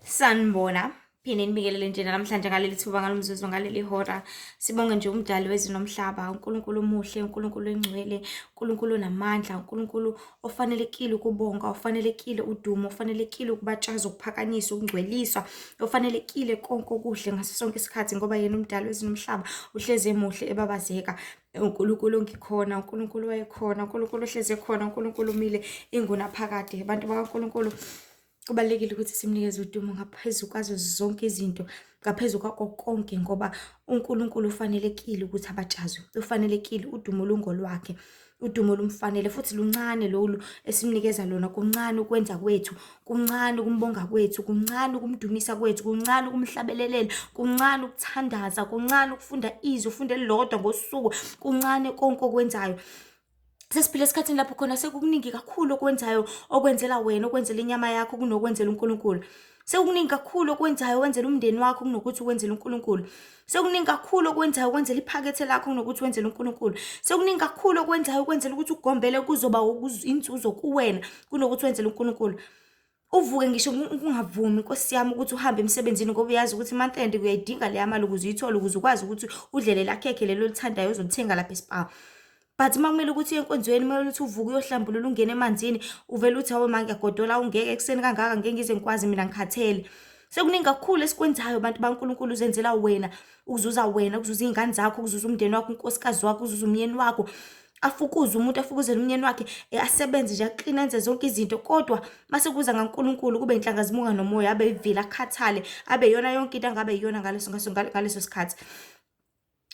Sanibona, phinde nibikelele nje namhlanje ngaleli thuba ngalomzuzu ngaleli hora. Sibonge nje umdali wezulu nomhlaba, uNkulunkulu omuhle, uNkulunkulu engcwele, uNkulunkulu onamandla, uNkulunkulu ofanelekile ukubonga, ofanelekile udumo, ofanelekile ukubatshazwa, ukuphakanyiswa, ukungcweliswa, ofanelekile konke okuhle ngaso sonke isikhathi ngoba yena umdali wezulu nomhlaba uhlezi emuhle ebabazeka. uNkulunkulu ongikhona, uNkulunkulu wayekhona, uNkulunkulu ohlezi ekhona, uNkulunkulu umile ingunaphakade. Abantu bakaNkulunkulu, kubalulekile ukuthi simnikeze udumo ngaphezu kwazo zonke izinto, ngaphezu kwako konke, ngoba uNkulunkulu ufanelekile ukuthi abatshazwe, ufanelekile, udumo lungolwakhe, udumo lumfanele futhi luncane lolu esimnikeza lona. Kuncane ukwenza kwethu, kuncane ukumbonga kwethu, kuncane ukumdumisa kwethu, kuncane ukumhlabelelela, kuncane ukuthandaza, kuncane ukufunda izwi, ufunde elilodwa ngosuku, kuncane konke okwenzayo. Sesiphila esikhathini lapho khona sekukuningi kakhulu okwenzayo, okwenzela wena, okwenzela inyama yakho kunokwenzela uNkulunkulu. Sekukuningi kakhulu okwenzayo wenzela umndeni wakho kunokuthi wenzele uNkulunkulu. Sekukuningi kakhulu okwenzayo ukwenzela iphakethe lakho kunokuthi wenzele uNkulunkulu. Sekukuningi kakhulu okwenzayo ukwenzela ukuthi ugombele kuzoba inzuzo kuwena kunokuthi wenzele uNkulunkulu. Uvuke ngisho ungavumi Nkosi yami ukuthi uhambe emsebenzini ngoba uyazi ukuthi month end uyayidinga leya mali ukuze uyithole, ukuze ukwazi ukuthi udlele la khekhe lelo olithandayo ozolithenga lapha eSpar. But uma kumele ukuthi uye enkonzweni, kumele ukuthi uvuke uyohlambulula ungene emanzini, uvele uthi hawe ma ngiyagodola, ungeke ekuseni kangaka ngeke ngize ngikwazi mina ngikhathele. Sekuningi kakhulu esikwenzayo abantu baNkulunkulu uzenzela wena, ukuzuza wena, ukuzuza iy'ngane zakho, ukuzuza umndeni wakho, unkosikazi wakho, ukuzuza umyeni wakho. Afukuze umuntu, afukuzele umyeni wakhe, asebenze nje aqine enze zonke izinto, kodwa mase kuza ngaNkulunkulu kube inhlangazimuka nomoya, abe ivila akhathale, abe iyona yonke into angabe iyona ngaleso sikhathi.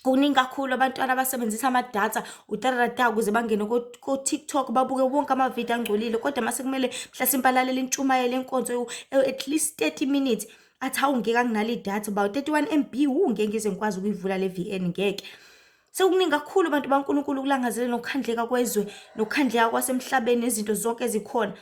Kuningi kakhulu abantwana abasebenzisa amadatha utararata ukuze bangene ko-TikTok babuke wonke amavidiyo angcolile, kodwa mase kumele mhlasimpe alalele intshumayelo yenkonzo at least 30 minutes, athi hawu ngeke anginalo idatha, about 31 MB, ngeke ngize ngikwazi ukuyivula le VN, ngeke. Sekukuningi kakhulu abantu baNkulunkulu kulangazele nokukhandleka kwezwe, nokukhandleka kwasemhlabeni, nezinto zonke ezikhona.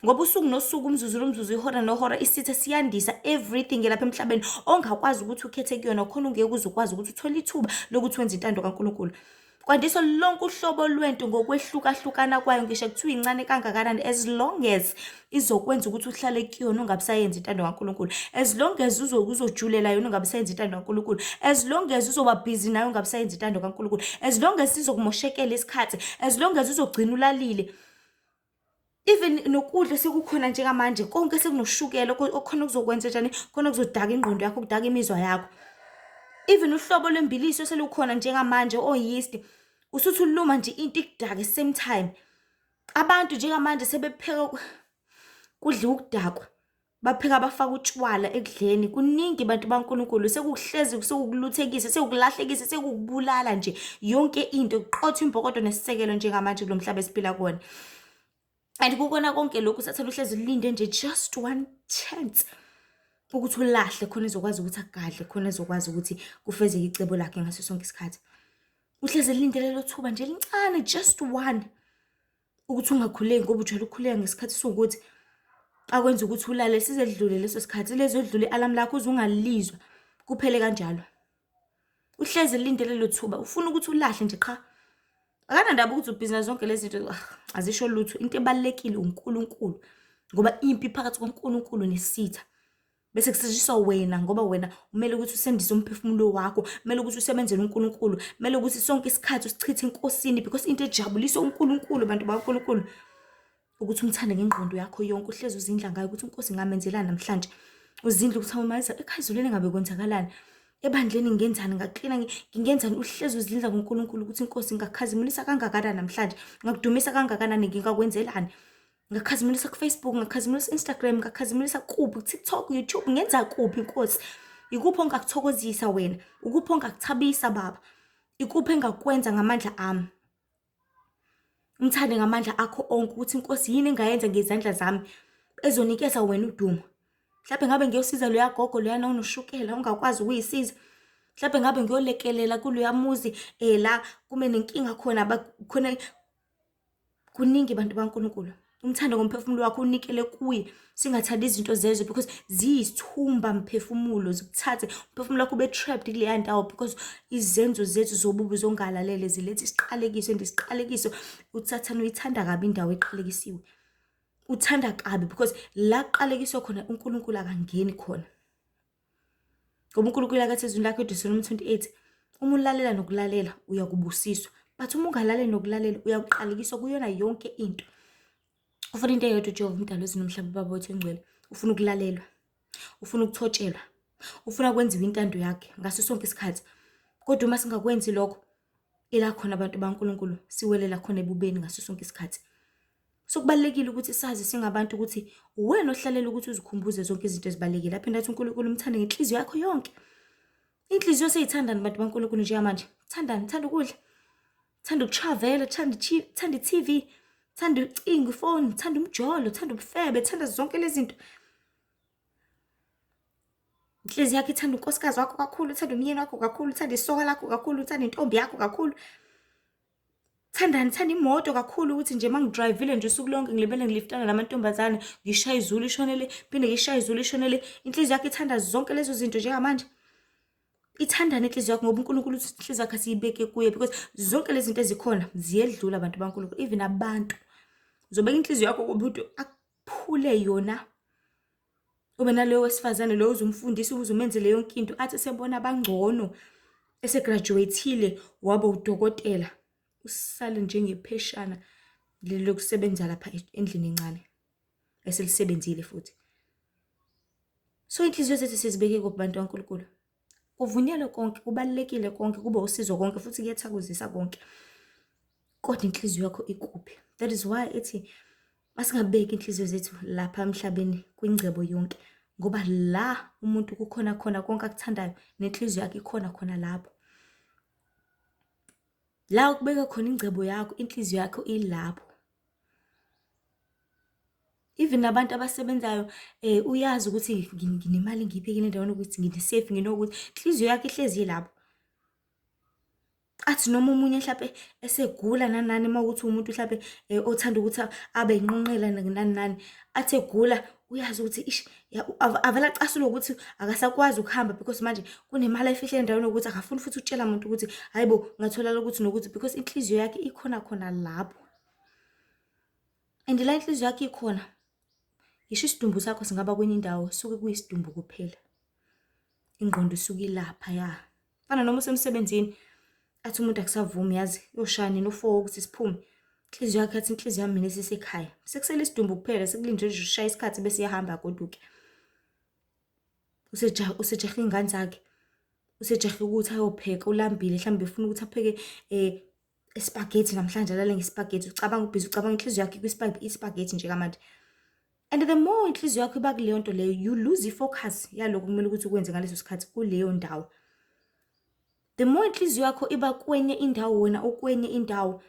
Ngoba usuku nosuku, umzuzu nomzuzu, ihora nohora, isitha siyandisa everything lapha emhlabeni ongakwazi ukuthi ukhethe kuyona, khona ungeke uze ukwazi ukuthi uthole ithuba lokuthi wenze intando kaNkulunkulu. Kwandiswa lonke uhlobo lwento ngokwehlukahlukana kwayo, ngisho kuthiwa incane kangakanani, as long as izokwenza ukuthi uhlale kuyona ungabisayenza intando kaNkulunkulu, as long as uzojulela yona ungabisayenza intando kaNkulunkulu, as long as uzoba busy nayo ungabisayenza intando kaNkulunkulu, as long as izokumoshekela isikhathi, as long as uzogcina ulalile. Even nokudla sekukhona njengamanje, konke sekunoshukela okhona okuzokwenza njani, khona kuzodaka ingqondo yakho, kudaka imizwa yakho. Even uhlobo lwembiliso selukhona njengamanje, o-yeast, usuthi uluma nje into ikudaka same time. Abantu njengamanje sebepheka kudliwa ukudakwa, bapheka bafaka utshwala ekudleni. Kuningi bantu baNkulunkulu, sekuhlezi sekukuluthekisa, sekukulahlekisa, sekukubulala nje yonke into, kuqotha imbokodo nesisekelo njengamanje kulo mhlaba esiphila kuwona. And kukona konke lokhu sathela uhlezi ulinde nje just one chance ukuthi ulahle, khona ezokwazi ukuthi agadle, khona ezokwazi ukuthi kufezeke icebo lakhe ngaso sonke isikhathi. Uhlezi elinde lelo thuba nje elincane, just one, ukuthi ungakhuleki ngoba ujwayele ukukhuleka ngesikhathi sokuthi akwenza ukuthi ulale, sizedlule leso sikhathi, lezo edlule i-alarm lakho uze ungalizwa, kuphele kanjalo. Uhlezi elinde lelo thuba, ufuna ukuthi ulahle nje qha. Akanandaba ukuthi ubhizinesi zonke lezi zinto azisho lutho. Into ebalulekile uNkulunkulu, ngoba impi phakathi kwaNkulunkulu nesitha. Bese kusetshenziswa wena, ngoba wena umele ukuthi usendise umphefumulo wakho, umele ukuthi usebenzele uNkulunkulu, umele ukuthi sonke isikhathi usichithe enkosini, because into ejabulisa uNkulunkulu, bantu baNkulunkulu, ukuthi umthande ngengqondo yakho yonke, uhlezi uzindla ngayo ukuthi uNkosi ngamenzelani namhlanje. Uzindla ukuthi awumayiza ekhaya izolweni ngabe kwenzakalani, ebandleni ngenzani, ngaqina ngingenzani. Uhlezi uzindla ngoNkulunkulu ukuthi iNkosi ngakhazimulisa kangakanani namhlanje, ngakudumisa kangakanani, ngingakwenzelani, ngakhazimulisa kuFacebook, ngakhazimulisa Instagram, ngakhazimulisa kuphi, TikTok, YouTube, ngenza kuphi Nkosi. Ikuphi ongakuthokozisa wena, ukuphi ongakuthabisa Baba, ikuphi engakwenza ngamandla ami. Umthande ngamandla akho onke, ukuthi Nkosi yini engayenza ngezandla zami ezonikeza wena udumo. Mhlawumbe ngabe ngiyosiza loya gogo loyana onoshukela ongakwazi ukuyisiza. Mhlawumbe ngabe ngiyolekelela kuloya muzi la kume nenkinga khona, khona kuningi bantu baNkulunkulu. Umthando ngomphefumulo wakho unikele kuye, singathandi izinto zezwe, because ziyisithumba mphefumulo, zikuthathe umphefumulo wakho ube trapped kuleya ndawo, because izenzo zethu zobubi zongalalele ziletha isiqalekiso, and isiqalekiso uTsathane uyithanda kabi indawo eqalekisiwe. uthanda kabi because la kuqalekiswa khona uNkulunkulu akangeni khona. Ngoba uNkulunkulu akathi ezwini lakho eDuteronomy 28, uma ulalela nokulalela uyakubusiswa. But uma ungalaleli nokulalela uyakuqalekiswa kuyona yonke into. Ufuna into eyodwa uJehova umdali wezulu nomhlaba ubaba wethu engcwele. Ufuna ukulalelwa. Ufuna ukuthotshelwa. Ufuna kwenziwa intando yakhe ngaso sonke isikhathi. Kodwa uma singakwenzi lokho, ila khona abantu baNkulunkulu siwelela khona ebubeni ngaso sonke isikhathi. So kubalekile ukuthi sazi singabantu ukuthi uwena ohlalela ukuthi uzikhumbuze zonke izinto ezibalekile. Aphinda athi uNkulunkulu umthande ngenhliziyo yakho yonke. Inhliziyo seyithandani bantu baNkulunkulu njengamanje? Thandani, thanda ukudla. Thanda ukutravel, thanda iTV, thanda ucingo, ifoni, thanda umjolo, thanda ubufebe, thanda zonke lezi zinto. Inhliziyo yakho ithanda unkosikazi wakho kakhulu, thanda umyeni wakho kakhulu, thanda isoka lakho kakhulu, thanda intombi yakho kakhulu. Thandani, thanda imoto kakhulu ukuthi nje mangidrivile nje usuku lonke ngilibele ngiliftana namantombazane, ngishaya izulu ishonele, phinde ngishaya izulu ishonele. Inhliziyo yakho ithanda zonke lezo zinto njengamanje. Ithandane inhliziyo yakho ngoba uNkulunkulu uthi inhliziyo yakho asiyibeke kuye because zonke lezi zinto ezikhona ziyedlula abantu baNkulunkulu, even abantu. Uzobeka inhliziyo yakho kumuntu akuphule yona. Ube naloyo wesifazane lo uzumfundisa uzumenzele yonke into athi sebona abangcono esegraduateile waba udokotela. Usale njengepheshana leli lokusebenza lapha endlini encane eselisebenzile futhi. So inhliziyo zethu sizibeke kubantu baNkulunkulu. Kuvunyelwe konke, kubalekile konke, kube usizo konke futhi kuyathakuzisa konke. Kodwa inhliziyo yakho ikuphi? That is why ethi masingabeki inhliziyo zethu lapha emhlabeni kwingcebo yonke, ngoba la umuntu kukhona khona konke akuthandayo nenhliziyo yakhe ikhona khona lapho. La ukubeka khona ingcebo yakho, inhliziyo yakho ilapho. Even abantu abasebenzayo uyazi ukuthi nginemali ngiyibekile endaweni ukuthi ngine-safe nginokuthi inhliziyo yakho ihlezi lapho. Athi noma umunye mhlawumbe esegula nanani mawukuthi umuntu mhlawumbe othanda ukuthi abe inqonqela nani nani, athi egula uyazi ukuthi ish avela acasula ukuthi akasakwazi ukuhamba because manje kunemali efihle endaweni ukuthi akafuni futhi ukutshela umuntu ukuthi hayibo ngathola ukuthi nokuthi because inhliziyo yakhe ikhona khona lapho. And la inhliziyo yakhe ikhona, ngisho isidumbu sakho singaba kwenye indawo suke kuyisidumbu kuphela. Ingqondo isuke ilapha ya. Fana noma usemsebenzini athi umuntu akusavumi yazi yoshani no4 ukuthi siphume. Inhliziyo yakhe athi inhliziyo yami mina sisekhaya. Sekusele isidumbu kuphela sekulinde nje ushaya isikhathi bese iyahamba goduke. Usejahe ingane zakhe. Usejahe ukuthi ayopheka ulambile mhlawumbe ufuna ukuthi apheke spaghetti namhlanje alale ngespaghetti ucabanga ubhizi ucabanga inhliziyo yakhe kwispaghetti nje kamanje. And the more inhliziyo yakho iba kuleyo nto leyo you lose ifocus yaloko kumele ukuthi ukwenze ngaleso sikhathi kuleyo ndawo. The more inhliziyo yakho iba kwenye indawo wena ukwenye indawo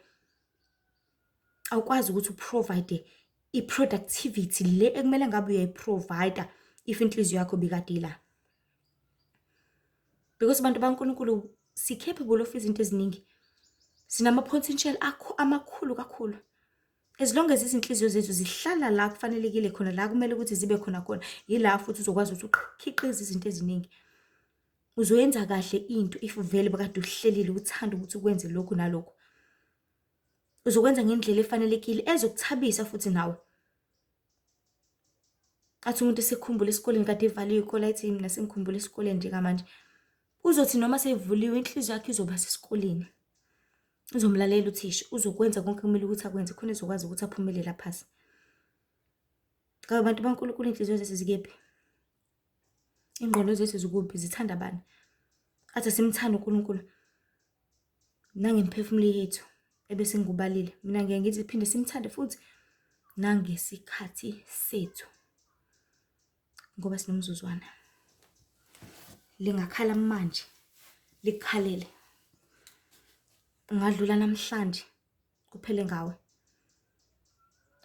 awukwazi ukuthi uprovide i-productivity le ekumele ngabe uyayiprovider if inhliziyo yakho bikade la. Because abantu baNkulunkulu si capable of izinto eziningi. Sinama potential amakhulu kakhulu. As long as izinhliziyo zethu zihlala la kufanelekile khona la kumele ukuthi zibe khona khona, yila futhi uzokwazi ukuthi ukhiqize izinto eziningi. Uzoyenza kahle into if vele bekade uhlelile uthanda ukuthi ukwenze lokho nalokho. Uzokwenza ngendlela efanelekile ezokuthabisa futhi nawe. Athi umuntu esekhumbula esikoleni kade evaliwe ikhola ethi mina sengikhumbula esikoleni nje kamanje. Uzothi noma seyivuliwe inhliziyo yakhe izoba sesikoleni. Uzomlalela uthisha, uzokwenza konke kumele ukuthi akwenze khona ezokwazi ukuthi aphumelele aphase. Ngoba abantu baNkulunkulu inhliziyo zethu zikephi? Ingqondo zethu zikuphi? Zithanda bani? Athi simthanda uNkulunkulu. Nangemphefumulo yethu ebese ngikubalile. Mina ngeke ngithi phinde simthande futhi nangesikhathi sethu. Ngoba sinomzuzwana. Lingakhala manje, likhalele. Ungadlula namhlanje kuphele ngawe.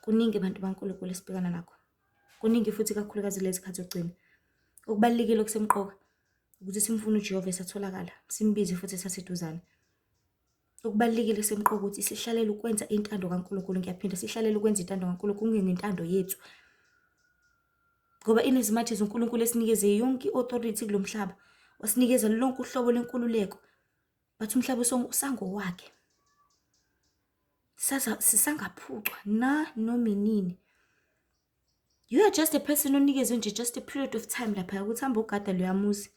Kuningi abantu baNkulunkulu esibhekana nakho. Kuningi futhi kakhulukazi lezi khathi zogcina. Okubalekile okusemqoka ukuthi simfune uJehova esatholakala, simbize futhi saseduzane. Okubalekile kusemqoka ukuthi sihlalele ukwenza intando kaNkulunkulu, ngiyaphinda sihlalele ukwenza intando kaNkulunkulu kungengintando yethu. Ngoba inezimathi zoNkulunkulu esinikeze yonke authority kulomhlaba. Wasinikeza lonke uhlobo lenkululeko. Bathi umhlaba usango wakhe. Sisangaphucwa noma inini. You are just a person onikezwe nje just a period of time laphaya ukuthi hamba ugada loya muzi.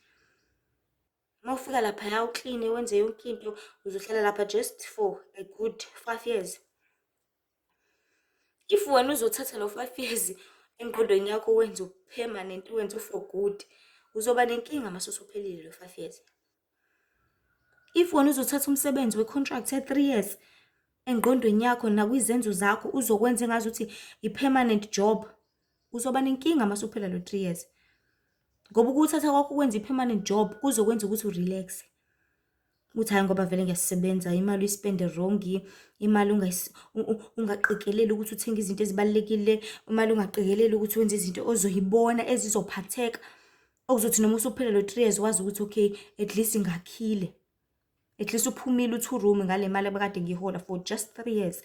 Uma ufika laphaya ukline wenze yonke into uzohlala lapha just for a good 5 years. If wena uzothatha lo 5 years engqondweni yakho wenze permanent wenze for good, uzoba nenkinga mase usuphelile lo 5 years. If wena uzothatha umsebenzi we-contract ye-3 years engqondweni yakho nakwizenzo zakho uzokwenza engazuthi i-permanent job, uzoba nenkinga mase uphela lo 3 years. Ngoba ukuthatha kwakho ukwenza i-permanent job kuzokwenza ukuthi urelax. Uthi hayi ngoba vele ngiyasebenza, imali uyispende wrong, imali ungaqikeleli ukuthi uthenge izinto ezibalulekile, imali ungaqikeleli ukuthi wenze izinto ozoyibona ezizophatheka. Okuzothi noma usuphela lo 3 years wazi ukuthi okay, at least ngakhile. At least uphumile u-2 room ngale mali abakade ngiyihola for just 3 years.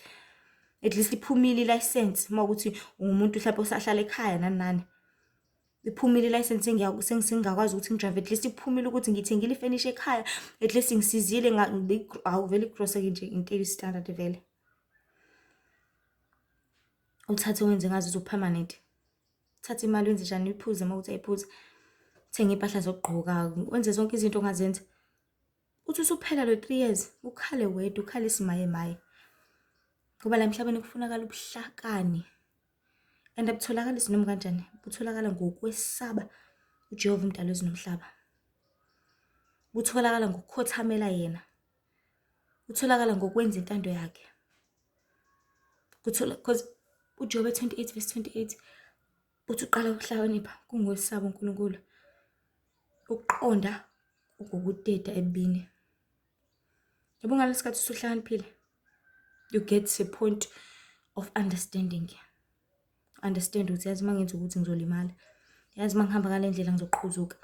At least iphumile i-license uma ukuthi ungumuntu mhlawumbe osahlala ekhaya nani nani. Iphumile i-license sengingakwazi ukuthi ngidrive, at least iphumile ukuthi ngithengile ifurniture ekhaya, at least ngisizile vele i-grocery nje into eyi-standard vele. Uthathe wenze ngazo uzo-permanent. Uthathe imali wenze njani uyiphuze uma uthi ayiphuze. Uthenge impahla zokugqoka, wenze zonke izinto ongazenza. Uthi usuphela lo 3 years, ukhale wedwa, ukhale isimayemaye. Ngoba la emhlabeni kufunakala ubuhlakani. And abutholakali noma kanjani, butholakala ngokwesaba uJehova umdali wezulu nomhlaba. Butholakala ngokukhothamela yena. Butholakala ngokwenza intando yakhe. Because uJobe 28 verse 28 uthi uqala ukuhlakanipha kungowesaba uNkulunkulu. Ukuqonda ukukudeda ebini. Yabo ngalesikhathi usuhlakaniphile, you get to a point of understanding. Understand ukuthi yazi mangenza ukuthi ngizolimala. Yazi mangihamba ngale ndlela ngizoqhuzuka.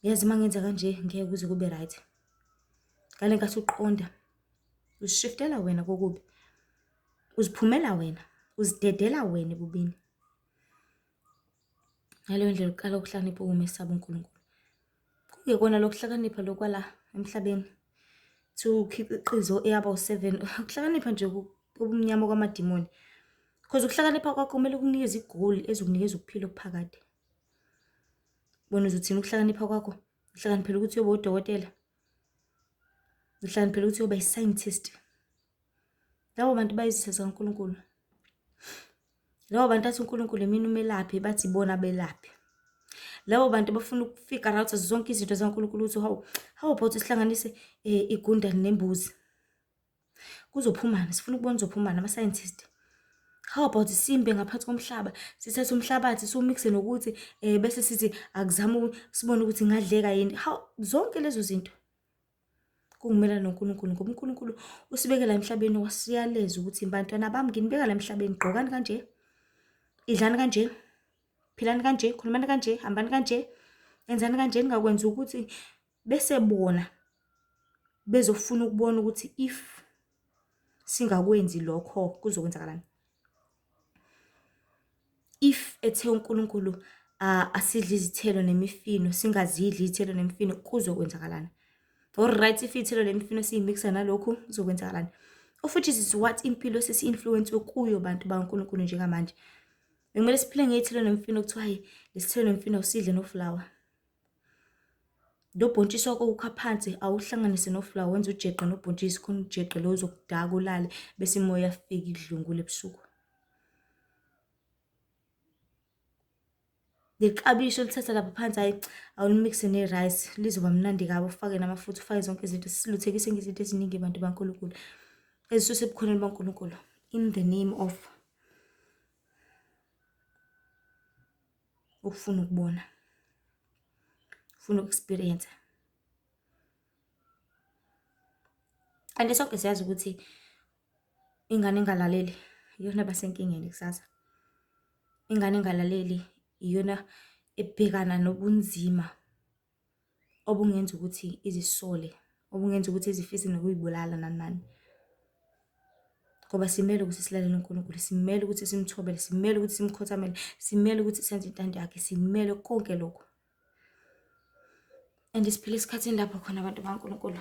Yazi mangenza kanje ngeke kuze kube right. Ngale nkathi uqonda, uzishiftela wena kokubi. Uziphumela wena, uzidedela wena ebubini. Ngaleyo ndlela uqala ukuhlakanipha umesaba uNkulunkulu. Kungekona lokuhlakanipha lokwala emhlabeni. To keep iqizo eyaba u7, ukuhlakanipha nje ubumnyama kwamadimoni. Because ukuhlakanipha kwakho kumele kunikeze igoli ezokunikeza ukuphila okuphakade. Bona uzothina ukuhlakanipha kwakho? Uhlakaniphela ukuthi uyoba udokotela. Uhlakaniphela ukuthi uyoba i-scientist. Labo bantu bayizitha zikaNkulunkulu. Labo bantu athi uNkulunkulu mina umelaphi bathi bona belaphi. Labo bantu bafuna ukufigure out zonke izinto zikaNkulunkulu ukuthi how about sihlanganise igundane nembuzi. Kuzophumana, sifuna ukubona uzophumana ama-scientist. How about simbe ngaphansi komhlaba, sithathe umhlabathi siwumixe nokuthi bese sithi akuzama sibone ukuthi ngadleka yini. Zonke lezo zinto kungumelana noNkulunkulu ngoba uNkulunkulu usibekela emhlabeni wasiyaleza ukuthi bantwana bami nginibeka la emhlabeni, gqokani kanje, idlani kanje, philani kanje, khulumani kanje, hambani kanje, enzani kanje, ningakwenza ukuthi bese bona bezofuna ukubona ukuthi if singakwenzi lokho kuzokwenzakalani. If ethe uNkulunkulu asidle izithelo nemifino, singazidli izithelo nemifino kuzokwenzakalani. Alright, if izithelo nemifino siyimixa nalokho kuzokwenzakalani. Of which is what impilo sesi-influence kuyo bantu baNkulunkulu njengamanje. Bekumele siphile ngezithelo nemifino kuthiwa hayi lesithelo nemifino usidle noflower. Lo bhontshisi wakho ukha phansi awuhlanganise noflower wenza ujeqe nobhontshisi khona ujeqe lo uzokudaka ulale bese imoya yafika idlungule ebusuku. Leqabisho olithatha lapha phansi hayi awulimixe ne-rice lizoba mnandi kabi, ufake namafutha, ufake zonke izinto, siluthekise ngezinto eziningi abantu baNkulunkulu ezisuse ebukhoneni baNkulunkulu in the name of ukufuna ukubona, ufuna uku-experience. And sonke siyazi ukuthi ingane engalaleli iyona basenkingeni kusasa. Ingane engalaleli iyona ebhekana nobunzima obungenza ukuthi izisole, obungenza ukuthi izifise nokuyibulala nani nani. Ngoba simele ukuthi silalele uNkulunkulu, simele ukuthi simthobele, simele ukuthi simkhothamele, simele ukuthi senze intando yakhe, simele konke lokho. And isiphile esikhathini lapho khona abantu baNkulunkulu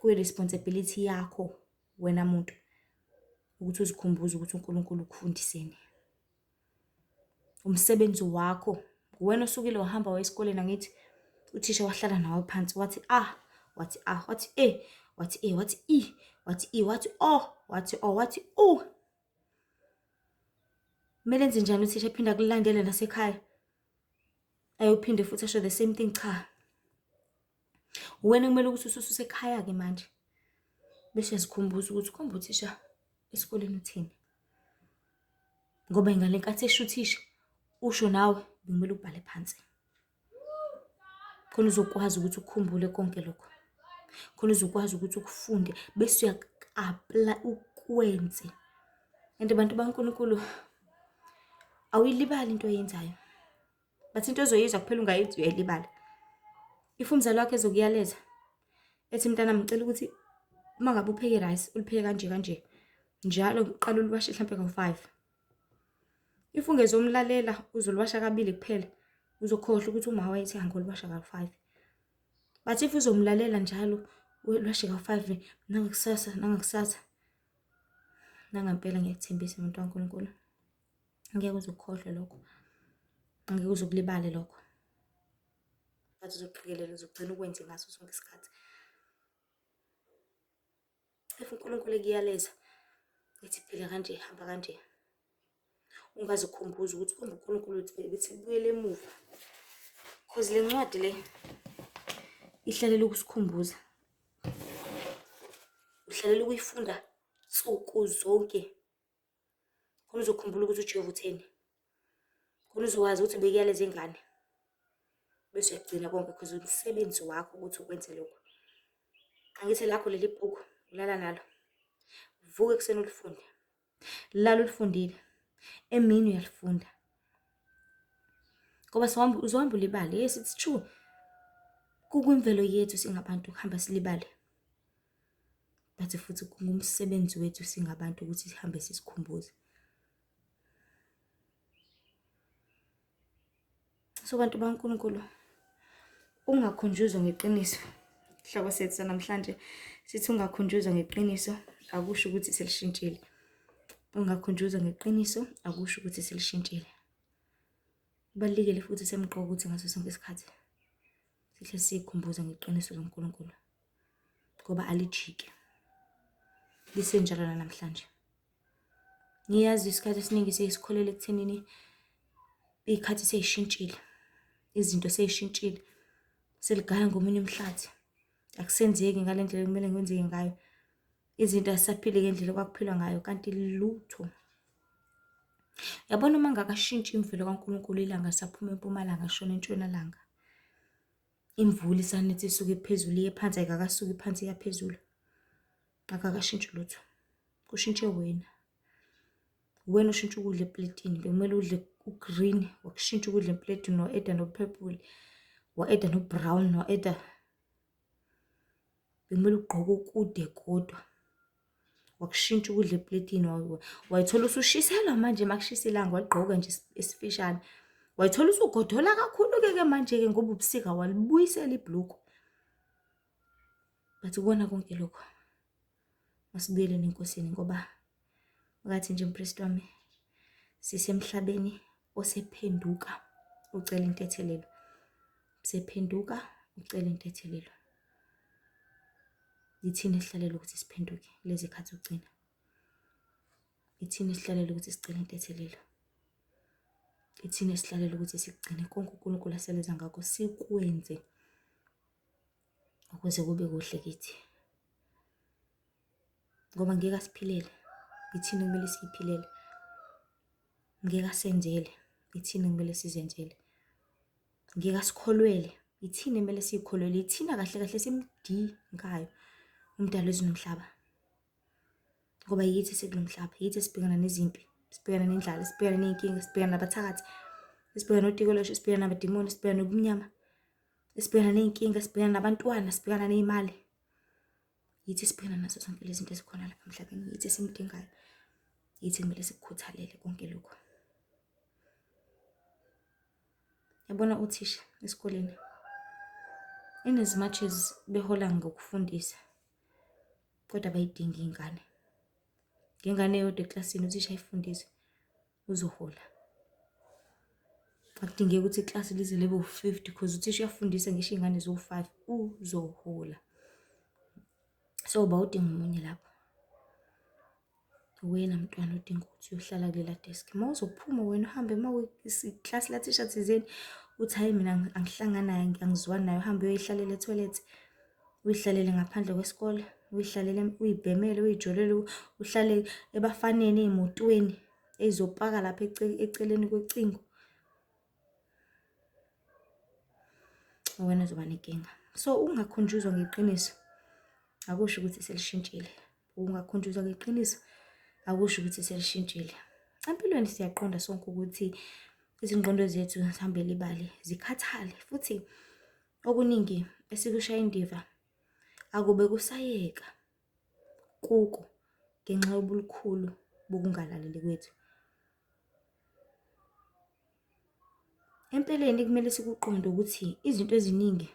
kuyi-responsibility yakho wena muntu ukuthi uzikhumbuze ukuthi uNkulunkulu ukufundiseni. umsebenzi wakho. Uwena osukile wahamba waya esikoleni angithi. Uthisha wahlala nawe phansi wathi wathi wathi wathi wathi wathi wathi wathi wathi kumele enze njani uthisha ephinda akulandele nasekhaya? Ayophinde futhi asho the same thing, cha. Uwena kumele ukuthi ususekhaya-ke manje. Bese uyazikhumbuza ukuthi khomba uthisha esikoleni uthini. Ngoba ngale nkathi esho uthisha, usho nawe bekumele ubhale phansi. Khona uzokwazi ukuthi ukukhumbule konke lokho. Khona uzokwazi ukuthi ukufunde bese uya-apply ukwenze. And abantu baNkulunkulu awuyilibali into oyenzayo. Bathi into ozoyizwa kuphela ungayenzi uyayilibala. If umzali wakho ezokuyaleza ethi mntanami ngicela ukuthi uma ngabe upheke i-rice ulipheke kanje kanje. Njalo uqala uliwashe mhlambe ka-5. If ungezomlalela uzoliwasha kabili kuphela, uzokhohlwa ukuthi uma wayethi angoliwasha ka-5. But if uzomlalela njalo uliwashe ka-5 nangakusasa nangampela ngiyakuthembisa umuntu kaNkulunkulu. Angeke uzukukhohlwa lokho. Angeke uzokulibala lokho. But uzoqhikelela uzogcina ukwenze ngaso sonke isikhathi. If uNkulunkulu ekuyaleza ethi phila kanje hamba kanje, ungaze ukhumbuze ukuthi kumbe uNkulunkulu uthi buyele emuva. Because le ncwadi le ihlalela ukusikhumbuza. Uhlalela ukuyifunda nsuku zonke. Khona uzokhumbula ukuthi uJehova utheni. Khona uzokwazi ukuthi bekuyaleza ingane. Bese uyagcina konke because umsebenzi wakho ukuthi ukwenze lokho. Angithi lakho leli bhuku ulala nalo. Vuka ekuseni ulifunde. Lalo ulifundile. Emini uyalifunda. Ngoba uzohamba ulibale. Yes, it's true. Kukwimvelo yethu singabantu kuhamba silibale. But futhi kungumsebenzi wethu singabantu ukuthi sihambe sisikhumbuze. So bantu baNkulunkulu, ungakhunjuzwa ngeqiniso. Isihloko sethu namhlanje sithi ungakhunjuzwa ngeqiniso akusho ukuthi selishintshile. Ungakhunjuzwa ngeqiniso akusho ukuthi selishintshile. Kubalulekile futhi semqoka ukuthi ngaso sonke isikhathi sihle sikhumbuza ngeqiniso loNkulunkulu. Ngoba alijike. Lisenjalo namhlanje. Ngiyazi isikhathi esiningi sesikholele ekuthenini ikhathi seyishintshile. Izinto seyishintshile. Seligaya ngomunye umhlathi. Akusenzeki ngalendlela kumele kwenzeke ngayo. Izinto azisaphili ngendlela okwakuphilwa ngayo kanti lutho. Yabona uma ngakashintshi imvelo kaNkulunkulu ilanga saphuma empumalanga lishona entshonalanga. Imvula isanethi isuke phezulu iye phansi ayikakasuki phansi iya phezulu. Akakashintshi lutho. Kushintshe wena. Wena ushintsha ukudla epletini, bekumele udle ugreen, wakushintsha ukudla epletini no-eda no-purple, wa-eda no-brown, no-eda. Bekumele ugqoke ukude kodwa. Wakushintsha ukudla epletini, wayithola usushiselwa manje makushisa ilanga wagqoka nje esifishane. Wayithola usugodola kakhulu-ke manje-ke ngoba ubusika walibuyisela ibhluku. But ukona konke lokho masibuyele nenkosini ngoba ngathi nje mpristi wami sisemhlabeni osephenduka ucela intethelelo. Sephenduka ucela intethelelo. Yithini esihlalela ukuthi siphenduke lezi khathi ugcina? Yithini esihlalela ukuthi sicela intethelelo? Yithini esihlalela ukuthi sigcine konke uNkulunkulu aseleza ngakho sikwenze ukuze kube kuhle kithi? Ngoba ngeke asiphilele. Yithini kumele siyiphilele? Ngeke asenzele. Yithini kumele sizenzele? Ngeke asikholwele. Yithini kumele sikholwele? Yithina kahle kahle simdingayo umdali wezulu nomhlaba. Ngoba yithi sekulomhlaba, yithi sibhekana nezimpi, sibhekana nendlala, sibhekana ney'nkinga, sibhekana nabathakathi, sibhekana notikolosho, sibhekana nabadimoni, sibhekana nobumnyama, sibhekana ney'nkinga, sibhekana nabantwana, sibhekana ney'mali. Yithi sibhekana nazo zonke lezi zinto ezikhona lapha emhlabeni. Yithi simdingayo. Yithi kumele sikukhuthalele konke lokho. Yabona uthisha esikoleni, in as much as behola ngokufundisa, kodwa bayidinga iy'ngane. Ngengane eyodwa eklasini uthisha ayifundise uzohola. Akudingeki ukuthi iklasi lize libe u-50 because uthisha uyafundisa ngisho iy'ngane eziwu-5 uzohola. So bawudinga omunye lapho. Wena mntwana udinga ukuthi uyohlala kulela desk. Uma uzophuma wena uhambe iklasi lathisha thizeni uthi hayi mina angihlangana naye angizwani naye, uhambe uyoyihlalela ethoyilethi, uyihlalele ngaphandle kwesikole, uyihlalele uyibhemele, uyijolele, uhlale ebafaneni ey'motweni ey'zopaka lapha eceleni kwecingo. Wena uzoba nenkinga. So ungakhunjuzwa ngeqiniso akusho ukuthi selishintshile. Ungakhunjuzwa ngeqiniso akusho ukuthi selishintshile. Empilweni siyaqonda sonke ukuthi izingqondo zethu zihambela ibali, zikhathale futhi okuningi esikushaya indiva akube kusayeka kuko ngenxa yobulukhulu bokungalaleli kwethu. Empeleni kumele sikuqonde ukuthi izinto eziningi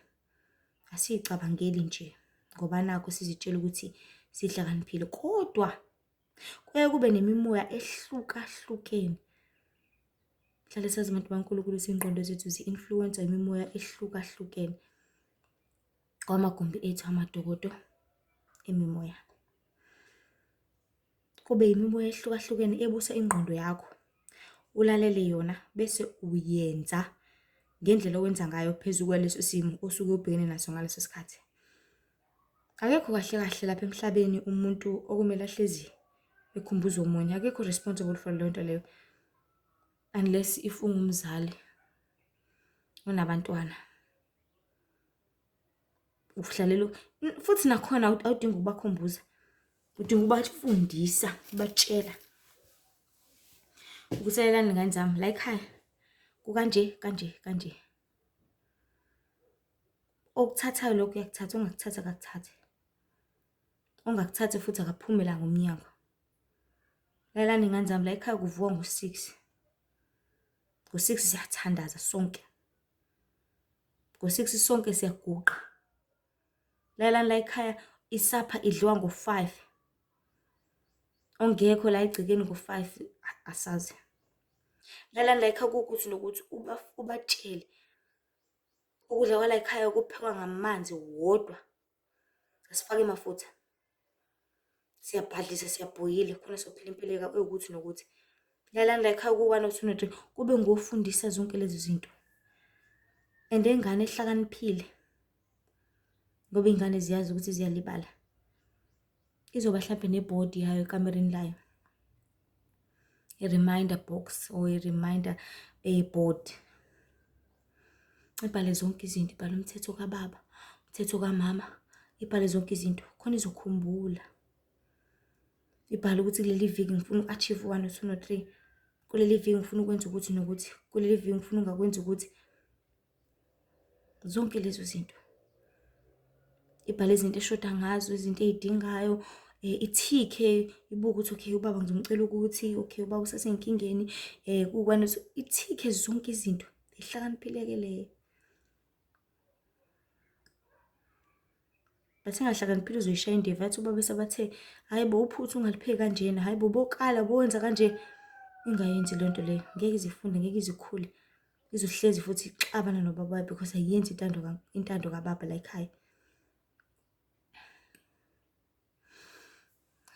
asiy'cabangeli nje ngoba nakho sizitshela ukuthi sihlakaniphile, kodwa kuye kube nemimoya ehlukahlukene. Hlale sazi abantu baNkulunkulu ukuthi iy'ngqondo zethu zi-influence-wa imimoya ehlukahlukene. Kwamagumbi ethu amadokodo emimoya. Kube imimoya ehlukahlukene ebusa ingqondo yakho. Ulalele yona bese uyenza ngendlela owenza ngayo phezu kwaleso simo osuke ubhekene naso ngaleso sikhathi. Akekho kahle kahle lapha emhlabeni umuntu okumele ahlezi ekhumbuza omunye. Akekho responsible for leyo nto leyo unless if ungumzali unabantwana. Uhlalela futhi nakhona awudingi ukubakhumbuza, udinga ukubafundisa, ubatshela ukuthi lalelani ngane zami la ekhaya kukanje kanje kanje. Okuthathayo lokho uyakuthatha, ongakuthatha akakuthathe. Ongakuthatha futhi akaphume la ngomnyango. Lalelani ngane zami la ekhaya kuvuka ngo-6. Ngo-6 siyathandaza sonke. Ngo-6 sonke siyaguqa. Lalelani la ekhaya isapha idliwa ngo-5. Ongekho la egcekeni ngo-5 asazi. Lalelani la ekhaya kukuthi nokuthi ubatshele ukudla kwala ekhaya kuphekwa ngamanzi wodwa. Asifake amafutha. Siyabhadlisa, siyabhoyile khona sophila impilo ewukuthi nokuthi. Lalelani la ekhaya ku-1 or 2 or 3 kube ngofundisa zonke lezi zinto. And ingane ehlakaniphile ngoba iy'ngane ziyazi ukuthi ziyalibala, izoba hlampe nebhodi yayo ekamereni layo, i-reminder box or i-reminder board. Ibhale zonke izinto, ibhale umthetho kababa, umthetho kamama, ibhale zonke izinto khona izokhumbula. Ibhale ukuthi kuleli viki ngifuna uku-achieve 1 or 2 or 3. Kuleli viki ngifuna ukwenza ukuthi nokuthi. Kuleli viki ngifuna ungakwenza ukuthi. Zonke lezo zinto. Ibhale izinto eshoda ngazo, izinto ey'dingayo, ithike, ibuke ukuthi okay ubaba ngizomcela ukuthi, okay ubaba usasenkingeni, kukwane ithike zonke izinto. Ihlakaniphile-ke leyo. Bathi engahlakaniphile uzoyishaya indiva yathi ubaba esabathe hayi bo uphuthu ungalipheki kanjena, hayi bo bokala bowenza kanje. Ingayenzi leyo nto leyo, ngeke izifunde, ngeke izikhule. Izohlezi futhi ixabana nobaba wayo because ayenzi intando kababa la ekhaya.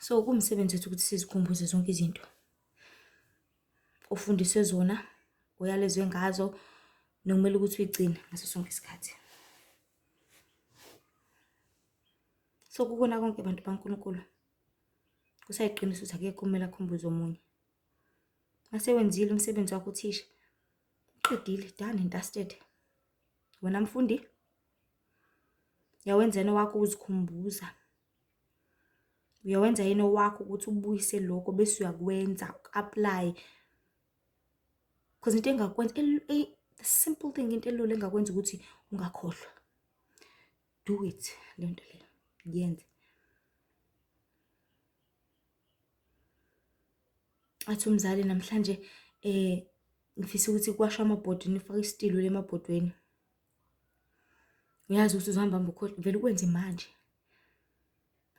So kumsebenzi wethu ukuthi sizikhumbuze zonke izinto ofundiswe zona, oyalezwe ngazo, nokumele ukuthi uyigcine ngaso sonke isikhathi. So kukona konke abantu baNkulunkulu kusayiqinisa ukuthi akekho kumele akhumbuze omunye. Mase wenzile umsebenzi wakho uthisha, uqedile, done and dusted. Wena mfundi uyawenza yena wakho uzikhumbuza. Uyawenza yena wakho ukuthi ubuyise lokho bese uyakwenza, apply. Because into engakwenza the simple thing, into elula engakwenza ukuthi ungakhohlwa. Do it le nto leyo. Yenze. Athi umzali namhlanje ngifisa ukuthi kuwashwe amabhodi nifake isitilo emabhodweni. Uyazi ukuthi uzohamba ngokhohlwa vele ukwenze manje.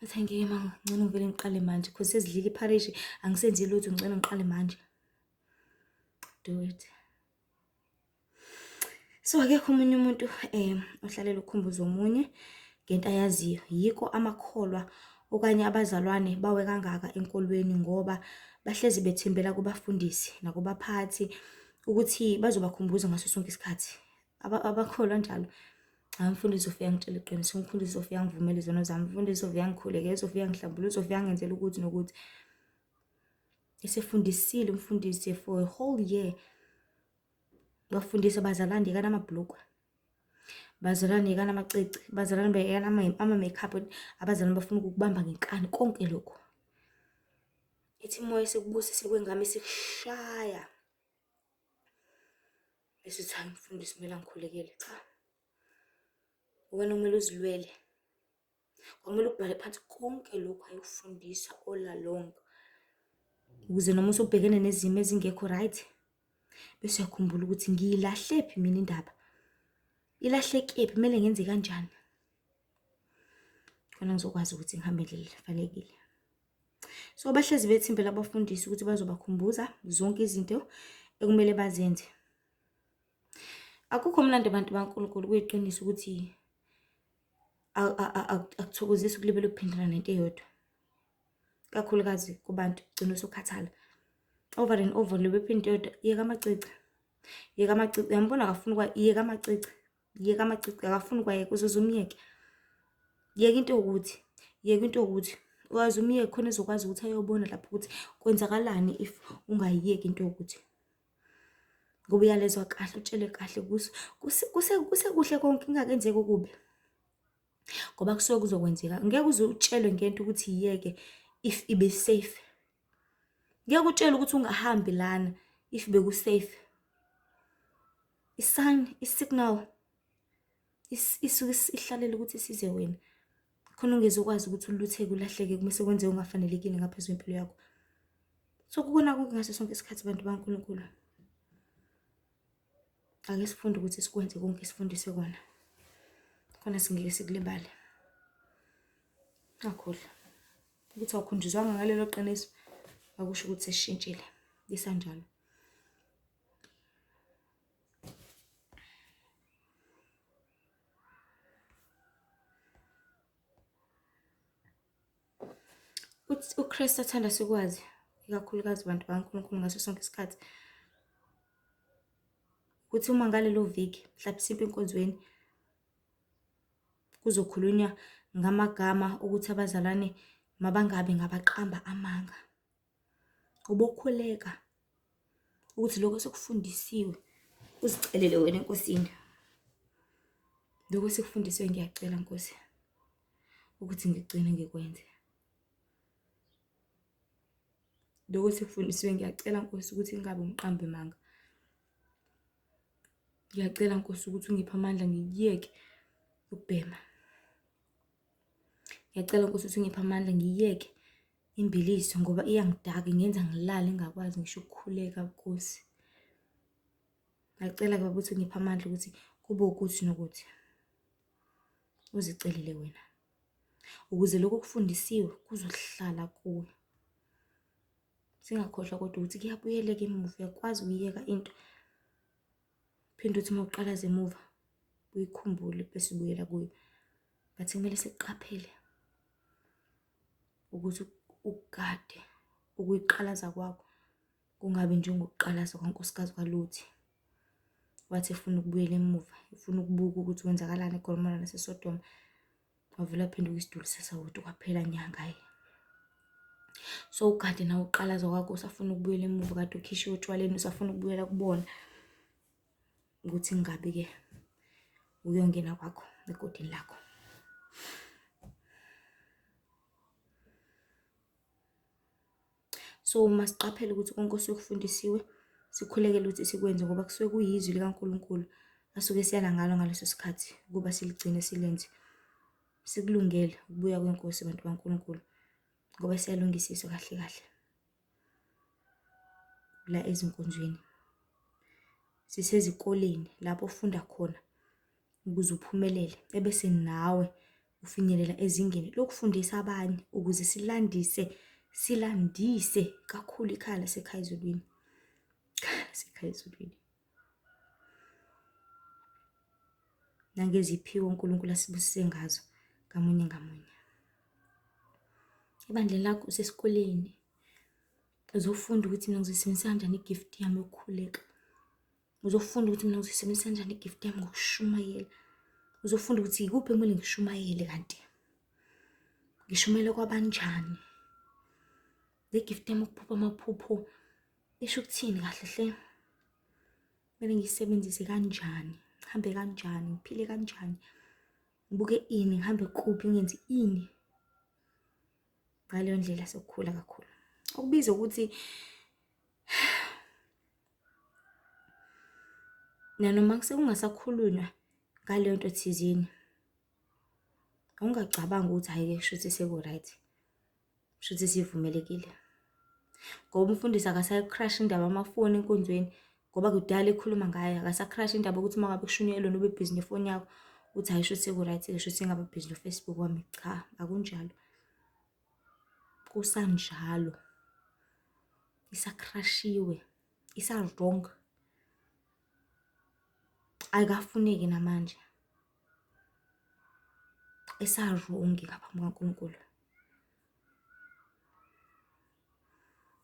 Bathi ngeke mama ngcono ngivele ngiqale manje because sezidlile ipharishi angisenzi lutho ngicela ngiqale manje. Do it. So akekho omunye umuntu ohlalela ukukhumbuza omunye ngento ayaziyo. Yikho amakholwa okanye abazalwane bawe kangaka enkolweni ngoba bahlezi bethembela kubafundisi nakubaphathi ukuthi bazobakhumbuza ngaso sonke isikhathi. Abakholwa njalo. Hayi, umfundisi ufika angitshela iqiniso, umfundisi ufika angivumele izono zami, umfundisi ufika angikhulekela, ufika angihlambulule, ufika angenzela ukuthi nokuthi. Esefundisile umfundisi for a whole year. Bafundisa abazalwane yekana amabhlukwe, bazalwane yekana amacici, bazalwane bekana ama-makeup, abazalwane bafuna ukukubamba ngenkani, konke lokho. Ithi imoya isikubusisile kwengami isikushaya. Esithi hayi umfundisi kumele angikhulekele. Cha. Wena kumele uzilwele. Kwamele ubhale phansi konke lokhu ayokufundisa all along. Ukuze noma usubhekene nezimo ezingekho right, bese uyakhumbula ukuthi ngiyilahlephi mina indaba. Ilahlekephi, kumele ngenze kanjani? Khona ngizokwazi ukuthi ngihambe indlela efanelekile. So bahlezi bethembela abafundisi ukuthi bazobakhumbuza zonke izinto ekumele bazenze. Akukho mnandi abantu baNkulunkulu, kuyiqiniso ukuthi akuthokozisi ukulibela ukuphendula nento eyodwa. Kakhulukazi kubantu ugcina usukhathala. Over and over libe into eyodwa, yeka amacici. Yeka amacici, uyambona akafuna kwa yeka amacici. Yeka amacici akafuna kwayeka uzoze umyeke. Yeka into ukuthi, yeka into ukuthi. Wazi umyeke khona ezokwazi ukuthi ayobona lapho ukuthi kwenzakalani if ungayiyeki into ukuthi. Ngoba uyalezwa kahle, utshele kahle kuhle konke ingakenzeki okubi. Ngoba kusuke kuzokwenzeka. Ngeke uze utshelwe ngento ukuthi iyeke if ibe safe. Ngeke utshele ukuthi ungahambi lana if beku safe. Isign, isignal isuke ihlalele ukuthi size wena. Khona ungezokwazi ukuthi ulutheke ulahleke kumase kwenze ungafanelekile ngaphezulu impilo yakho. So kukona konke ngaso sonke isikhathi abantu baNkulunkulu. Ake sifunde ukuthi sikwenze konke isifundise kona. Khona singeke sikulibale. Akhohle. Ukuthi awukhunjuzwanga ngalelo qiniso akusho ukuthi seshintshile. Lisanjalo. uKristu athanda sikwazi, ikakhulukazi abantu baNkulunkulu ngaso sonke isikhathi, ukuthi uma ngalelo viki mhlawumbe siphe enkonzweni kuzokhulunywa ngamagama ukuthi abazalwane mabangabe ngabaqamba amanga. Ubokhuleka ukuthi lokho sekufundisiwe uzicelele wena enkosini. Lokho sekufundisiwe ngiyacela Nkosi ukuthi ngigcine ngikwenze. Lokho sekufundisiwe ngiyacela Nkosi ukuthi ngingabe umqambi manga. Ngiyacela Nkosi ukuthi ungiphe amandla ngiyeke ukubhema. Ngiyacela Nkosi ukuthi ungiphe amandla ngiyeke imbiliso ngoba iyangidaka ingenza ngilale ngakwazi ngisho ukukhuleka Nkosi. Ngiyacela Baba ukuthi ungiphe amandla ukuthi kube ukuthi nokuthi uzicelele wena. Ukuze lokho kufundisiwe kuzohlala kuwe. Singakhohlwa kodwa ukuthi kuyabuyeleka emuva, uyakwazi ukuyeka into. Phinde uthi mawuqala emuva uyikhumbule bese ubuyela kuyo. But kumele siqaphele ukuthi ukugade ukuyiqalaza kwakho kungabe njengokuqalaza kwaNkosikazi kwaLuthi. Wathi efuna ukubuyela emuva, efuna ukubuka ukuthi wenzakalani eGomora naseSodoma. Wavela phinde kwisiduli sesawuthi kwaphela nyanga. So ukade nawe uqalaza kwakho usafuna ukubuyela emuva, kade ukhishiwe otshwaleni usafuna ukubuyela kubona ukuthi ngabe ke uyongena kwakho egodini lakho. So uma siqaphele ukuthi konke osukufundisiwe sikhulekele ukuthi sikwenze ngoba kusuke kuyizwi likaNkulunkulu asuke siyala ngaleso sikhathi ukuba siligcine silenze. Sikulungele ukubuya kweNkosi abantu baNkulunkulu ngoba siyalungisiswa kahle kahle la ezinkonzweni. Sisezikoleni lapho ufunda khona ukuze uphumelele ebese nawe ufinyelela ezingeni lokufundisa abanye ukuze silandise kakhulu ikhala lasekhaya ezulwini. nangeziphiwo uNkulunkulu asibusise ngazo ngamunye ngamunye. Ebandleni lakho usesikoleni uzofunda ukuthi mina ngizosebenzisa kanjani igift yami yokukhuleka. Uzofunda ukuthi mina ngizosebenzisa kanjani igift yami ngokushumayela. Uzofunda ukuthi ikuphi ekumele ngishumayele kanti ngishumayela kwabanjani. Le gift yami yokuphupha amaphupho isho ukuthini kahle hle? Kumele ngiyisebenzise kanjani? Ngihambe kanjani? Ngiphile kanjani? Ngibuke ini? Ngihambe kuphi? Ngenze ini? Ngaleyo ndlela sokukhula kakhulu. Okubiza ukuthi nanoma sekungasakhulunywa ngaleyo nto thizeni, ungacabanga ukuthi hayi-ke kushuthi seku-right, kushuthi sivumelekile. Ngoba umfundisi akasayicrush indaba amafoni enkonzweni ngoba kudala ekhuluma ngayo, akasacrush indaba ukuthi uma ngabe kushunyelwe nobe busy nefoni yakho uthi hayi kushuthi seku-right-ke, kushuthi ngaba busy no-Facebook wami. Cha, akunjalo. Kusanjalo. Isacrushiwe, isa-wrong. Ayikafuneki namanje. Isa-wrong ngaphambi kaNkulunkulu.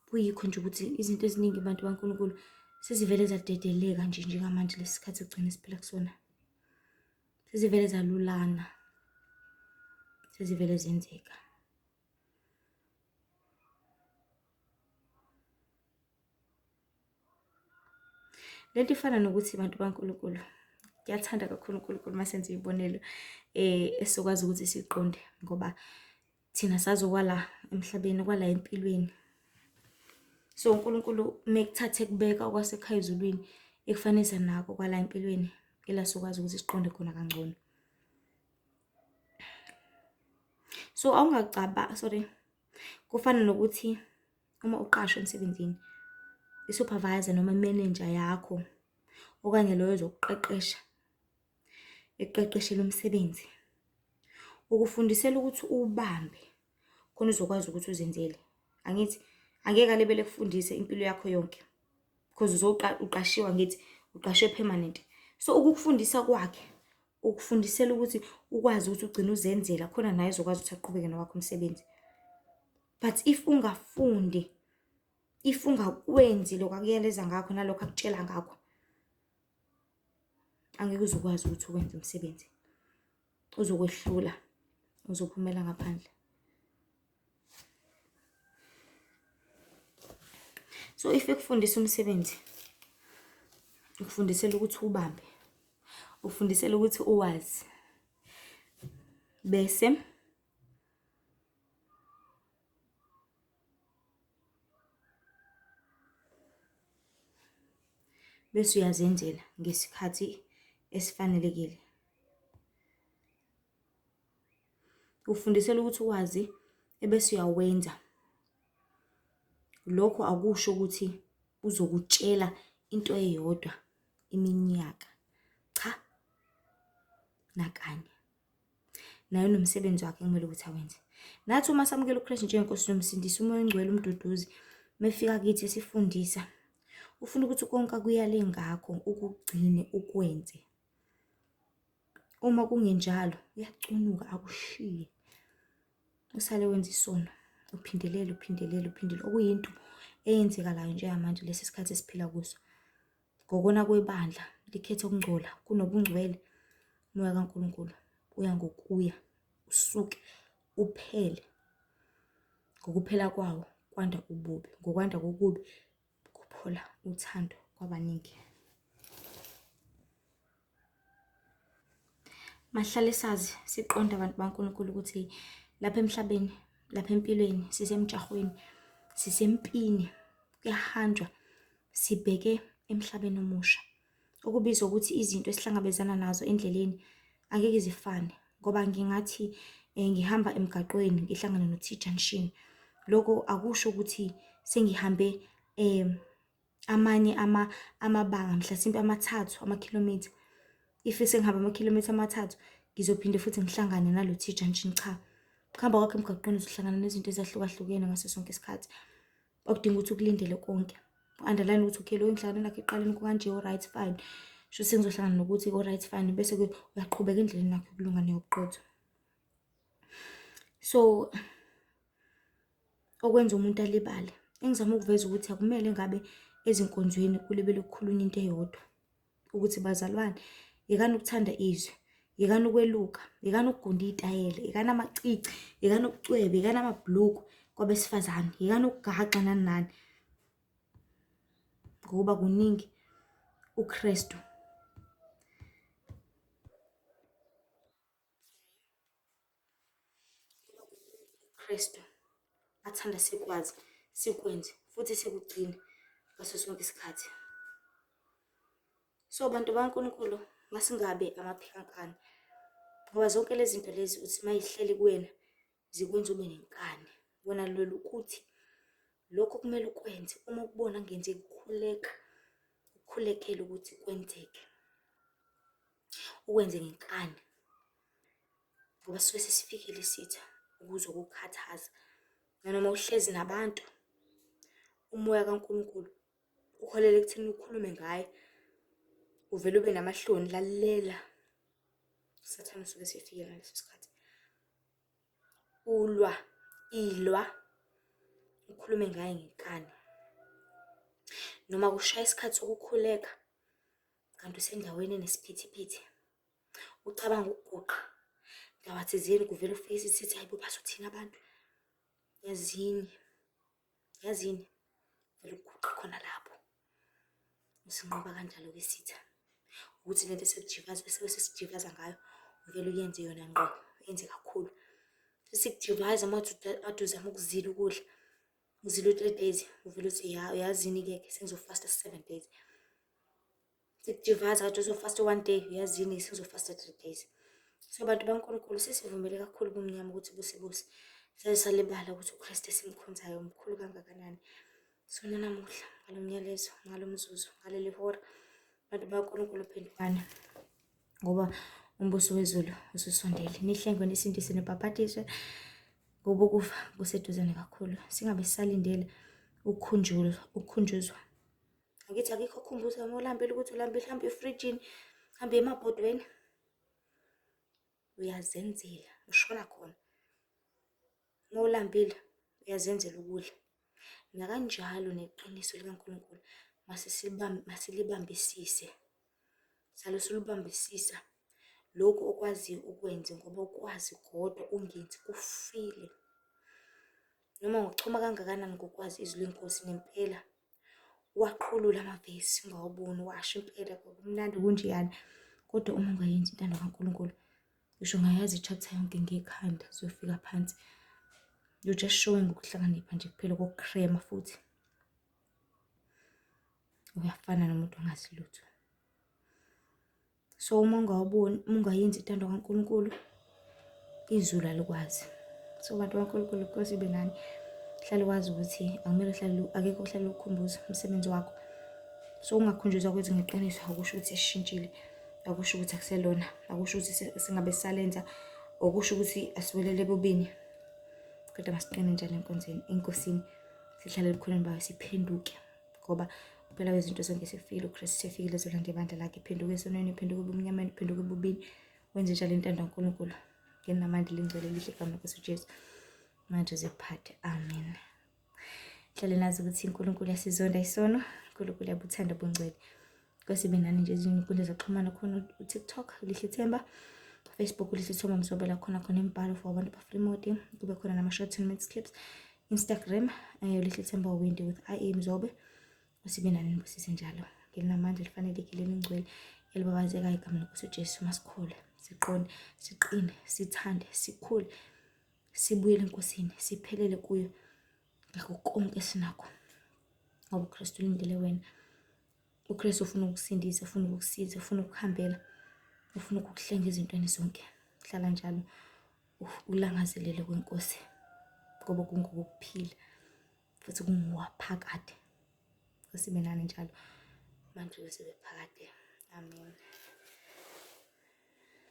Kuyikho nje ukuthi izinto eziningi abantu baNkulunkulu sezivele zadedeleka nje njengamanje lesi sikhathi egcina esiphila kusona. Sezivele zalulana. Sezivele zenzeka. Lento ifana nokuthi abantu baNkulunkulu, ngiyathanda kakhulu uNkulunkulu masenze ibonelo esokwazi ukuthi siqonde ngoba thina sazokwala emhlabeni kwala empilweni. So uNkulunkulu mekuthathe kubeka okwasekhaya ezulwini ekufanisa nako kwala empilweni ela sokwazi ukuthi siqonde khona kangcono. So kufana nokuthi uma uqashwe emsebenzini, i-supervisor noma manager yakho okanye loyo ozokuqeqesha eqeqeshela umsebenzi ukufundisela ukuthi ubambe khona uzokwazi ukuthi uzenzele. Angithi angeke alebele kufundise impilo yakho yonke because uqashiwe, angithi uqashwe permanent. So ukukufundisa kwakhe ukufundisela ukuthi ukwazi ukuthi ugcine uzenzela khona naye uzokwazi ukuthi aqhubeke nowakho umsebenzi. But if ungafundi, if ungakwenzi lokho akuyeleza ngakho nalokho akutshela ngakho, angeke uzokwazi ukuthi ukwenze umsebenzi. Uzokwehlula, uzophumela ngaphandle. So if ekufundisa umsebenzi, ukufundisela ukuthi ubambe, ukufundisela ukuthi uwazi, bese uyazenzela ngesikhathi esifanelekile. Ufundisela ukuthi uwazi ebese uyawenza. Lokho akusho ukuthi uzokutshela into eyodwa iminyaka. Cha. Nakanye. Nayo nomsebenzi wakhe kumele ukuthi awenze. Nathi uma samukela uKristu njengenkosi nomsindisi, umoya ongcwele umduduzi mefika kithi esifundisa, ufuna ukuthi konke akuyale ngakho ukugcine ukwenze. Uma kungenjalo uyacunuka akushiye. Usale wenza isono, uphindelela okuyinto eyenzekalayo njengamanje lesi sikhathi esiphila kuso. Ngokona kwebandla likhethe ukungcola kunobungcwele. Umoya kaNkulunkulu uya ngokuya usuke uphele. Ngokuphela kwawo kwanda ububi, ngokwanda kokubi kuphola uthando kwabaningi. Mahlale sazi siqonda abantu baNkulunkulu ukuthi lapha emhlabeni, lapha empilweni, sisemjahweni, sisempini, kuyahanjwa, sibheke emhlabeni omusha. Okubizwa ukuthi izinto esihlangabezana nazo endleleni angeke zifane ngoba ngingathi ngihamba emgaqweni ngihlangana no-T-junction. Lokho akusho ukuthi sengihambe amanye amabanga mhlasimpe amakhilomitha. If sengihamba amakhilomitha 3 ngizophinde futhi ngihlangane nalo T-junction. Cha. Ukuhamba kwakho emgaqweni uzohlangana nezinto ezahlukahlukene ngaso sonke isikhathi. Okudinga ukuthi ukulindele konke. U-underline ukuthi okay lo engihlangana nakho eqaleni kukanje, right, fine. Sho sengizohlangana nokuthi alright fine bese uyaqhubeka endleleni yakho yokulunga neyobuqotho. So okwenza umuntu alibale, engizama ukuveza ukuthi akumele ngabe ezinkonzweni kulebele ukukhulunywa into eyodwa, ukuthi bazalwane, yekani ukuthanda izwe, yekani ukweluka, yekani ukugunda iy'tayela, yekani amacici, yekani ubucwebe, yekani amabhuluku kwabesifazane, yekani ukugaxa nani nani. Ngoba kuningi uKristu athanda sikwazi, sikwenze futhi sikugcine ngaso sonke isikhathi. So bantu baNkulunkulu, masingabe amaphilankani, ngoba zonke lezi zinto lezi uthi mayihleli kuwena zikwenza ube nenkani. Wena lwela ukuthi lokho kumele ukwenze, uma ukubona ngenzeki ukhulekele ukuthi kwenzeke, ukwenze ngenkani, ngoba sisuke sesifikile isitha ukuzokukhathaza. Nanoma uhlezi nabantu, umoya kaNkulunkulu uholela ekutheni ukhulume ngaye, uvele ube namahloni, lalela. Usathane usuke esefike ngaleso sikhathi. Ilwa, ukhulume ngaye ngenkani. Noma kushaya isikhathi sokukhuleka, kanti usendaweni enesiphithiphithi, ucabanga ukuguqa, ndawo thizeni kuvele ufike isithi hayibo bazothina abantu. Yazini, vele ukuguqa khona lapho. Usinqoba kanjalo-ke isitha, ukuthi lento esesijivaza ngayo, uvele uyenze yona ngqo, uyenze kakhulu. Sesikujivaza mawuthi ade uzama ukuzila ukudla, uzile u-3 days, uvele uthi uyazini-ke sengizofasta 7 days. Sikujivaza kade uzofasta 1 day, uyazini sengizofasta 3 days. So bantu baNkulunkulu, sesivumele kakhulu ubumnyama ukuthi busibusi. Sasalibala ukuthi uKristu esimkhonzayo mkhulu kangakanani. So nanamuhla, ngalo myalezo, ngalo mzuzu, ngaleli hora, bantu baNkulunkulu phendukani, ngoba umbuso wezulu ususondele. Nihlengwe, nisindise, nibhabhatiswe, ngoba ukufa kuseduzane kakhulu. Singabe sisalindele ukukhunjuzwa. Angithi akikho okukhumbuza uma ulambile ukuthi ulambile, hambe efrijini, hambe emabhodweni. Uyazenzela, ushona khona. Uma ulambile, uyazenzela ukudla. Nakanjalo neqiniso likaNkulunkulu, masilibambisise. Salo sulibambisisa lokhu okwaziyo ukwenze, ngoba ukwazi kodwa ungenzi kufile. Noma ngokuchuma kangakanani ngokwazi izwi lenkosi, nempela waqhulula amavesi ungawaboni, washo impela kwakumnandi kunjeyana. Kodwa uma ungayenzi intando kaNkulunkulu, ngisho ungayazi i-chapter yonke ngekhanda ziyofika phansi, you're just showing ukuhlakanipha nje kuphela kokukrema, futhi uyafana nomuntu ongazi lutho. So uma ungayenzi intando kaNkulunkulu, izulu alikwazi. So bantu baNkulunkulu, inkosi ibe nani. Hlale wazi ukuthi akekho uhlale ukukhumbuza umsebenzi wakho. So ungakhunjuzwa kwethi ngeqiniso, akusho ukuthi esishintshile, akusho ukuthi akuselona, akusho ukuthi singabe sisalenza, akusho ukuthi asiwelele ebubini. Kodwa masiqine njalo enkosini, sihlale ebukhoneni bayo, siphenduke, ngoba phela kwezinto zonke sefikile uKristu, sefikile ezolanda ibandla lakhe. Phenduke esonweni, phenduke ebumnyameni, phenduke ebubini, wenze njalo intando kaNkulunkulu. Ngenamandla elingcwele lihle igama lenkosi uJesu, manje ziphathe. Amen. Hlale nazi ukuthi uNkulunkulu uyasizonda isono, uNkulunkulu uyabuthanda ubungcwele. Inkosi ibe nani nje izinkundla zokuxhumana, khona uTikTok Lihle Themba, Facebook Lihle Themba Mzobela, khona imibhalo for abantu bafree, kube khona nama-short 10 minutes clips. Instagram Lihle Themba Windy with I.A. Mzobe. Usibe nani nibusise njalo. Ngelinamandla elifanelekile elingcwele elibabazekayo igama lenkosi uJesu. Masikhule, siqonde, siqine, sithande, sikhule, sibuyele enkosini, siphelele kuyo ngakho konke sinakho, ngoba uKristu ulindele wena. uKristu ufuna ukusindisa, ufuna ukukusiza, ufuna ukuhambela, ufuna ukukuhlenga ezintweni zonke. Hlala njalo ulangazelele kwenkosi, ngoba kungokuphila futhi kungowaphakade. Inkosi ibe nani njalo, manje sibe phakade. Amen.